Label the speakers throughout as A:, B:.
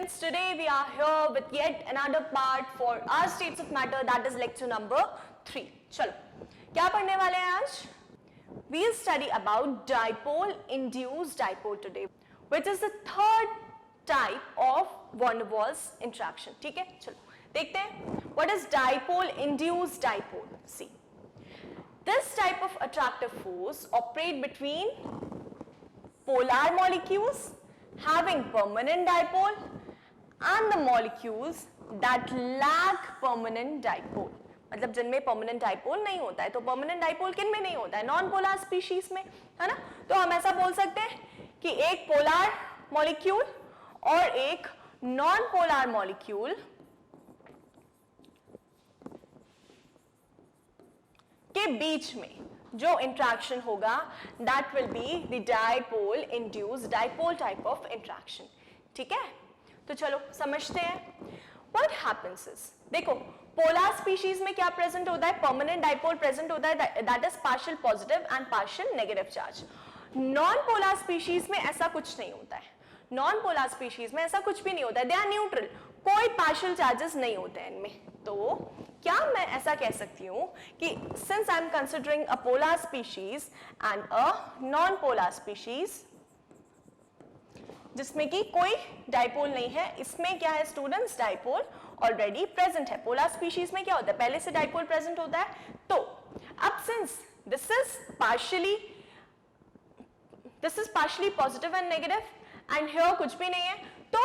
A: students, today we are here with yet another part for our states of matter, that is lecture number 3. चलो क्या पढ़ने वाले हैं आज? We'll study about dipole induced dipole today, which is the third type of van der Waals interaction. ठीक है, चलो देखते हैं. What is dipole induced dipole? See, this type of attractive force operate between polar molecules having permanent dipole and the molecules that lack permanent dipole. मतलब जिनमें permanent dipole नहीं होता है. तो permanent dipole किन में नहीं होता है? नॉन पोलर स्पीशीज में, है ना? तो हम ऐसा बोल सकते हैं कि एक पोलर मॉलिक्यूल और एक नॉन पोलर मॉलिक्यूल के बीच में जो इंट्रैक्शन होगा that will be the dipole induced dipole type of interaction. ठीक है, तो चलो समझते हैं. What happens is, देखो पोलर स्पीशीज में क्या प्रेजेंट होता है? परमानेंट डाइपोल प्रेजेंट होता है, that is partial positive and partial negative charge. Non polar species में ऐसा कुछ नहीं होता है. नॉन पोलर स्पीशीज में ऐसा कुछ भी नहीं होता है. दे आर न्यूट्रल, कोई पार्शियल चार्जेस नहीं होते हैं इनमें. तो क्या मैं ऐसा कह सकती हूं कि since I am considering a polar species and a non polar species जिसमें कि कोई डाइपोल नहीं है, इसमें क्या है स्टूडेंट्स? डाइपोल ऑलरेडी प्रेजेंट है. पोलर स्पीशीज में क्या होता है? पहले से डाइपोल प्रेजेंट होता है. तो अब since this is partially positive and negative and here कुछ भी नहीं है, तो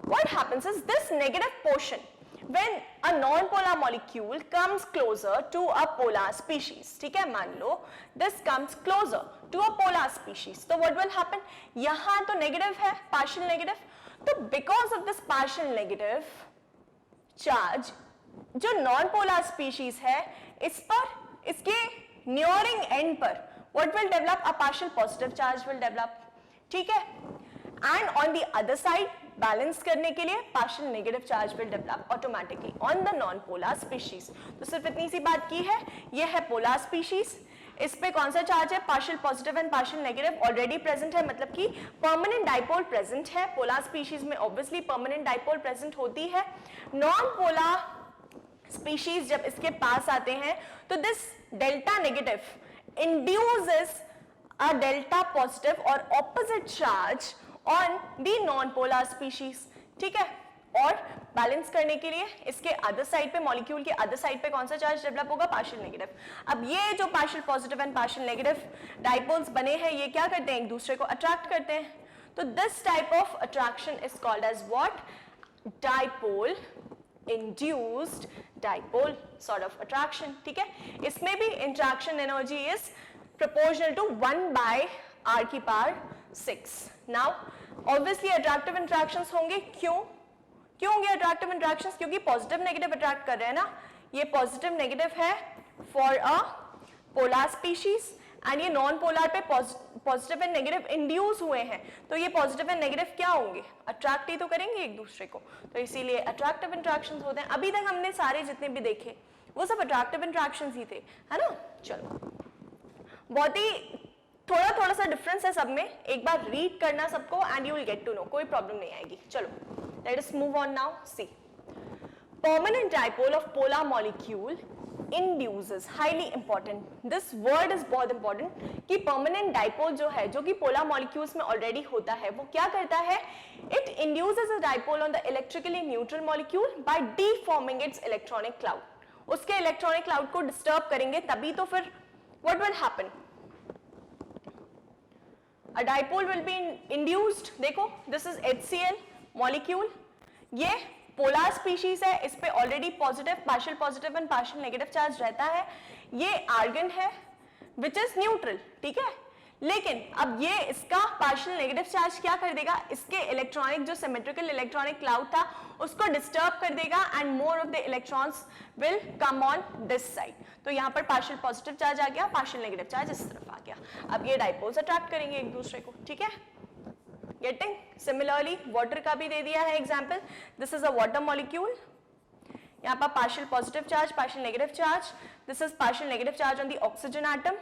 A: what happens is this negative portion when a non-polar molecule comes closer to a polar species, ठीक है, मान लो this comes closer to a polar species, तो what will happen? यहाँ तो नेगेटिव है, partial negative, तो because of this partial negative charge जो non-polar species है, इस पर, इसके nearing end पर what will develop? A partial positive charge will develop. ठीक है, and on the other side balance करने के लिए partial negative charge will develop automatically on the non polar species. तो सिर्फ इतनी सी बात की है. ये है पोलर स्पीशीज, इस पे कौन सा चार्ज है? Partial positive and partial negative already present है, मतलब कि परमानेंट डाइपोल प्रेजेंट है. पोलर स्पीशीज में ऑब्वियसली परमानेंट डाइपोल प्रेजेंट होती है. नॉन पोलर स्पीशीज जब इसके पास आते हैं तो this delta negative induces a delta positive और opposite charge on the non polar species. ठीक है, और बैलेंस करने के लिए इसके अदर साइड पे, मॉलिक्यूल के अदर साइड पे कौन सा चार्ज डेवलप होगा? Partial negative. अब ये जो partial positive and partial negative dipoles बने हैं, ये क्या करते हैं? एक दूसरे को अट्रैक्ट करते हैं. तो this type of attraction is called as what? Dipole induced dipole sort of attraction. ठीक है, इसमें भी interaction energy is proportional to 1 by r की power 6. Now, obviously attractive interactions होंगे. क्यों होंगे attractive interactions? क्योंकि positive negative attract कर रहे हैं ना. ये positive negative है for a polar species and ये non polar पे positive and negative induce हुए हैं. तो ये positive and negative क्या होंगे? attract ही तो करेंगे एक दूसरे को. तो इसीलिए attractive interactions होते हैं. अभी तक हमने सारे जितने भी देखे वो सब attractive interactions ही थे, है ना. चलो, बहुत ही थोड़ा सा डिफरेंस है सब में. एक बार रीड करना सबको and you will get to know, कोई प्रॉब्लम नहीं आएगी. चलो, let us move on now. See, permanent dipole of polar molecule induces, highly important, this word is बहुत इंपॉर्टेंट कि परमानेंट डाइपोल जो है, जो कि पोलर मॉलिक्यूल्स में ऑलरेडी होता है, वो क्या करता है? It induces a dipole on the electrically neutral molecule by deforming its electronic cloud. उसके इलेक्ट्रॉनिक क्लाउड को डिस्टर्ब करेंगे, तभी तो फिर what will happen? A dipole will be induced. देखो, this is HCl molecule. ये polar species है, इस पे already positive, partial positive and partial negative charge रहता है. ये argon है, which is neutral. ठीक है, लेकिन अब ये इसका पार्शियल नेगेटिव चार्ज क्या कर देगा? इसके इलेक्ट्रॉनिक जो सिमेट्रिकल इलेक्ट्रॉनिक क्लाउड था उसको डिस्टर्ब कर देगा and more of the electrons will come on this side. तो यहाँ पर पार्शियल पॉजिटिव चार्ज आ गया, पार्शियल नेगेटिव चार्ज इस तरफ आ गया. अब ये डाइपोल्स अट्रैक्ट करेंगे एक दूसरे को. ठीक है, गेटिंग? सिमिलरली वाटर का भी दे दिया है example. This is a water molecule. यहाँ पर partial positive charge, partial negative charge. This is partial negative charge on the oxygen atom.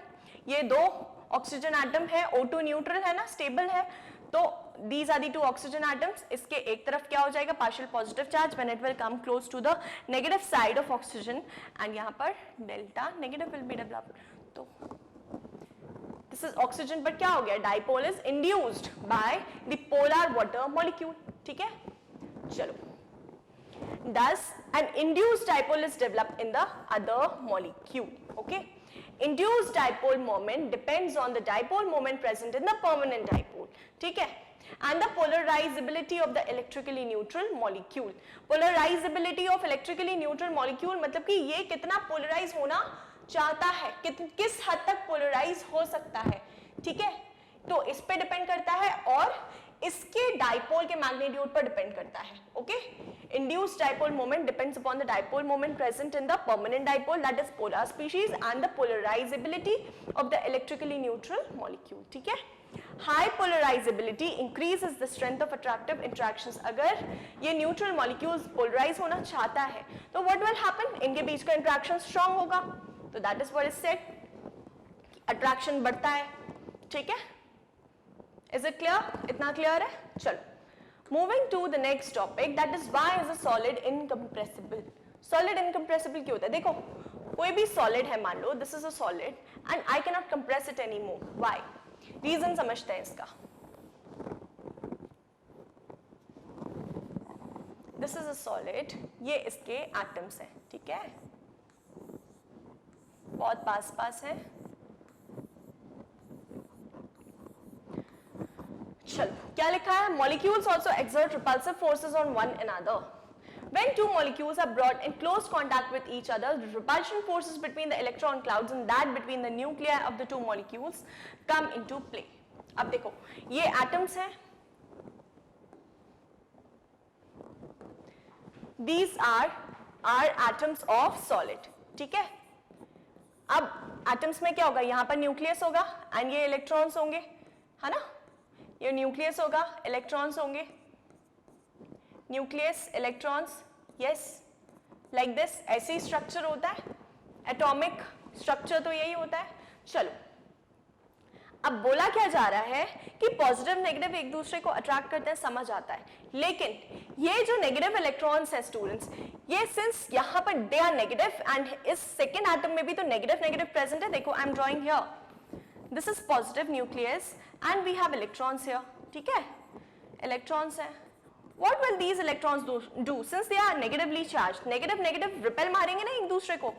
A: ये दो ऑक्सीजन एटम है, O2 न्यूट्रल है ना, स्टेबल है. तो these are the two oxygen atoms. इसके एक तरफ क्या हो जाएगा, partial positive charge when it will come close to the negative side of oxygen, and यहाँ पर delta negative will be developed. तो this is oxygen, but क्या हो गया, dipole is induced by the polar water molecule. ठीक है, चलो. Thus, an induced dipole is developed in the other molecule. Okay. Induced dipole moment depends on the dipole moment present in the permanent dipole. ठीक है, and the polarizability of the electrically neutral molecule. Polarizability of electrically neutral molecule मतलब कि ये कितना polarize होना चाहता है, किस हद तक polarize हो सकता है. ठीक है, तो इस पे डिपेंड करता है और इसके डाइपोल के मैग्नीट्यूड पर डिपेंड करता है. Okay, induced dipole moment depends upon the dipole moment present in the permanent dipole, that is polar species, and the polarizability of the electrically neutral molecule. ठीक है, high polarizability increases the strength of attractive interactions. अगर ये neutral molecules polarize होना चाहता है तो what will happen, इनके बीच का interaction strong होगा, तो that is what is said, attraction बढ़ता है. ठीक है, is it clear? इतना clear है? चलो, moving to the next topic, that is why is a solid incompressible. Solid incompressible क्यों होता है? देखो, कोई भी solid है, मान लो this is a solid and I cannot compress it anymore. Why? Reason समझते हैं इसका. This is a solid, ये इसके atoms हैं. ठीक है, बहुत पास है. चलो, क्या लिखा है, molecules also exert repulsive forces on one another. When two molecules are brought in close contact with each other, the repulsion forces between the electron clouds and that between the nuclei of the two molecules come into play. अब देखो, ये atoms हैं, these are atoms of solid. ठीक है, अब atoms में क्या होगा, यहाँ पर nucleus होगा and ये electrons होंगे, है ना, ये न्यूक्लियस होगा, इलेक्ट्रॉन्स होंगे, nucleus electrons, yes, like this. ऐसे ही स्ट्रक्चर होता है, एटॉमिक स्ट्रक्चर तो यही होता है. चलो, अब बोला क्या जा रहा है कि पॉजिटिव नेगेटिव एक दूसरे को अट्रैक्ट करते हैं, समझ आता है, लेकिन ये जो नेगेटिव इलेक्ट्रॉन्स है स्टूडेंट्स, ये सिंस यहाँ पर दे आर नेगेटिव एंड इस सेकेंड एटम में भी तो नेगेटिव प्रेजेंट है. देखो, I am drawing here, this is positive nucleus and we have electrons here. ठीक है, electrons हैं. What will these electrons do? Since they are negatively charged, negative repel मारेंगे ना एक दूसरे को,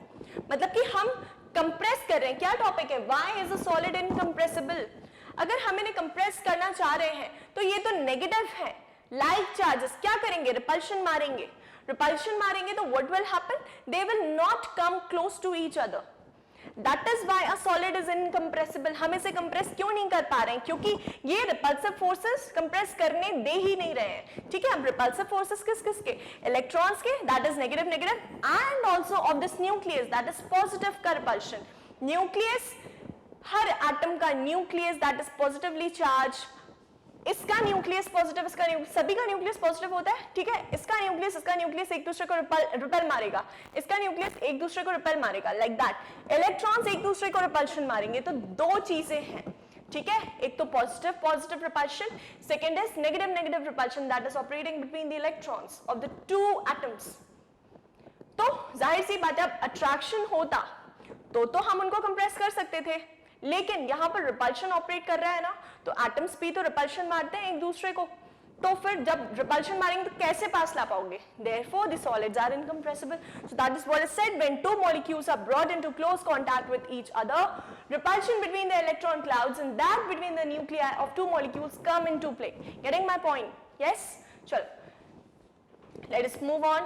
A: मतलब कि हम compress कर रहे हैं. क्या टॉपिक है, why is a solid incompressible? अगर हम इन्हें compress करना चाह रहे हैं तो ये तो negative है, like charges, क्या करेंगे, repulsion मारेंगे. repulsion मारेंगे तो what will happen, they will not come close to each other. That is why a solid is incompressible. हम इसे compress क्यों नहीं कर पा रहे हैं, क्योंकि ये repulsive forces compress करने दे ही नहीं रहे हैं. ठीक है, अब repulsive forces किसके, electrons के, that is negative, and also of this nucleus, that is positive का repulsion. Nucleus, हर atom का nucleus that is positively charged, इसका न्यूक्लियस पॉजिटिव, इसका सभी का न्यूक्लियस पॉजिटिव होता है. ठीक है, इसका न्यूक्लियस एक दूसरे को रिपेल मारेगा, इसका न्यूक्लियस एक दूसरे को रिपेल मारेगा, लाइक दैट. इलेक्ट्रॉन्स एक दूसरे को रिपल्शन मारेंगे. तो दो चीजें हैं. ठीक है, एक तो positive repulsion, second is negative repulsion that is operating between the electrons of the two atoms. तो जाहिर सी बात है, अब अट्रैक्शन होता तो हम उनको कंप्रेस कर सकते थे, लेकिन यहाँ पर रिपल्शन ऑपरेट कर रहा है ना, तो एटम्स भी तो रिपल्शन मारते हैं एक दूसरे को. तो फिर जब रिपल्शन मारेंगे तो कैसे पास ला पाओगे. Therefore the solids are incompressible. So that is what is said, when two molecules are brought into close contact with each other, repulsion between the electron clouds and that between the nuclei of two molecules come into play. Getting my point? Yes? चलो, let us move on.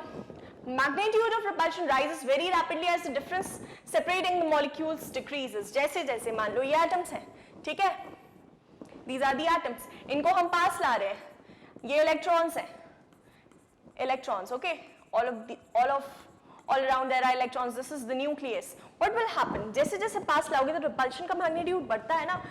A: Magnitude of repulsion rises very rapidly as the difference separating the molecules decreases. जैसे जैसे मान लो ये atoms हैं, ठीक है, these are the atoms, इनको हम पास ला रहे हैं, ये electrons हैं, electrons, okay, all around there are electrons, this is the nucleus. What will happen, जैसे जैसे पास लाओगे तो repulsion का magnitude बढ़ता है ना.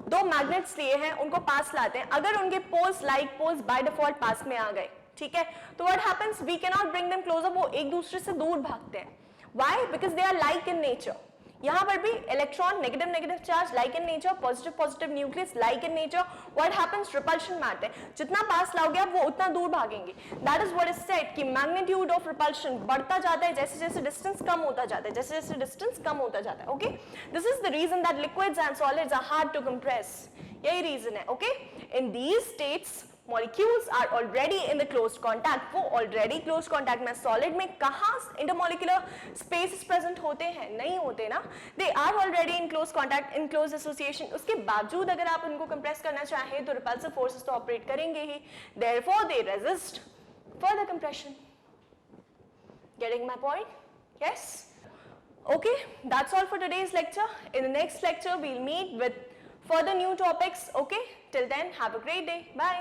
A: दो magnets लिए हैं, उनको पास लाते हैं, अगर उनके poles like poles by default पास में आ गए, ठीक है, तो what happens, we cannot bring them closer, वो एक दूसरे से दूर भागते हैं. Why? Because they are like in nature. यहाँ पर भी electron negative negative charge like in nature, positive positive nucleus like in nature. What happens, repulsion matter, जितना पास लाओगे आप वो उतना दूर भागेंगे. That is what is said कि मैग्नीट्यूड ऑफ रिपल्शन बढ़ता जाता है जैसे जैसे डिस्टेंस कम होता जाता है, जैसे जैसे डिस्टेंस कम होता जाता है. Okay, this is the reason that liquids and solids are hard to compress. यही रीजन है. Okay, in these states molecules are already in the closed contact. वो already closed contact में, solid में कहाँ intermolecular spaces present होते हैं? नहीं होते ना. They are already in close contact, in close association. उसके बावजूद अगर आप उनको compress करना चाहें तो repulsive forces तो operate करेंगे ही. Therefore they resist further compression. Getting my point? Yes? Okay, that's all for today's lecture. In the next lecture we'll meet with further new topics. Okay, till then have a great day. Bye.